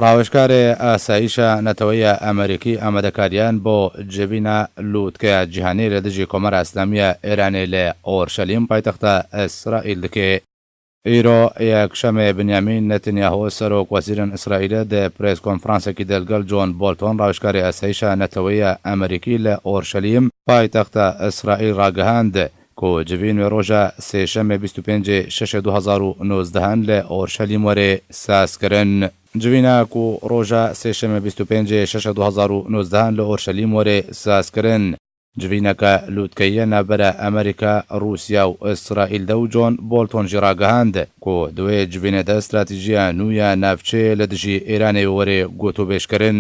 ڕاوێژکارێ ئاسایشە نەتەوەیە ئەمریکی ئامادەکاریان بۆ جێبینە لووتکەیە جیهانی لە دژی کۆمەرە ئەسلامیە ئێرانێ لە ئۆرشەلیم پایتەختە ئیسرائیل دکێ. ئیرۆ یەکشەمێ بنیامین نەتنیاهۆ سەرۆک وەزیرن ئیسرائیلە دە پرێس کۆنفرانسێکی دەلگەڵ جۆن بۆلتۆن ڕاوێژکاری ئاسایشە نەتەوەیە ئەمریکی لە ئۆرشەلیم پایتەختە ئیسرائیل ڕاگەهاند کو جوین ڕۆژە سێشەمێ 25/6/2019 لە ئۆرشەلیم وەرێ سازکردن. جوینە کو ڕۆژە سێشەمێ 25/6/2019 لە ئۆرشەلیم وەرێ سازکردن. جوینەکە لووتکەیە نابەرە ئەمریکا، رووسیا و ئیسرائیلدە و جۆن بۆلتۆنژی ڕاگەهاند کو دوێ جوینەدە استراتیژیە نوویە ناوچەیە لە دژی ئێرانێ وەرێ گوتوبێژکردن.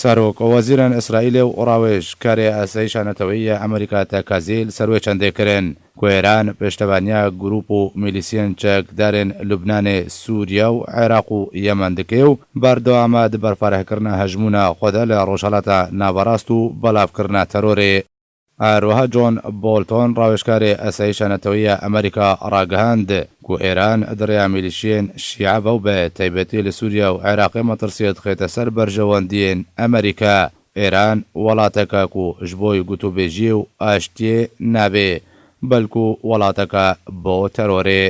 سەرۆک وەزیرن ئیسرائیلێ و ڕاوێژکارێ ئاسایشە نەتەوەیە ئەمریکا تەکازیل سەروێ چەندێکردن کو ئێران پێشتەوانیە گروپ و میلیسیەن چەکدارên لوبنانê، سووریا و عێراق و یەمەن دکێ و بەردەوامە بەرپارێکردنە هەژمونە خۆدا لە ڕۆژهەڵاتە ناوەڕاست و بەڵاوکردنە تەرۆرێ. هەروەها جۆن بۆلتۆن ڕاوێژکارێ ئاسایشە نەتەوەیە ئەمریکا ڕاگەهاند کو ئێران دڕیا میلیشیên شیعە و بە تایبەتی لە سووریا و عێراقی مەترسیەت خێتە سەر بەرژەوەندیên ئەمریکا. ئێران وڵاتەکە کو ji بۆی گوتوبێژی و ئاشتیێ نابێ بەلکو وڵاتەکە بۆ تەرۆرێ.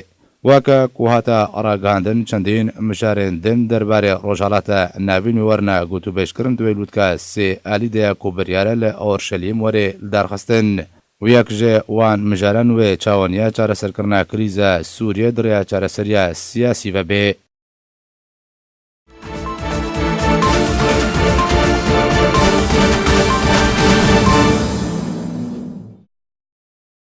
واکە کو هاتە ڕاگەاندن چەندین مشارên din دەربارەی ڕۆژهەڵاتە ناوین و وەرنە گوتوبێژکردن دوێ لووتکە سێ ئالیدەیە کو بریارە لە ئۆرشەلیم وەرێ دارخستن. و یەکژێ وان مژارە نوێ چاوەنیە چارەسەرکردنا کریزە سووریە دڕیا چارەسەریە سیاسی بەبێ.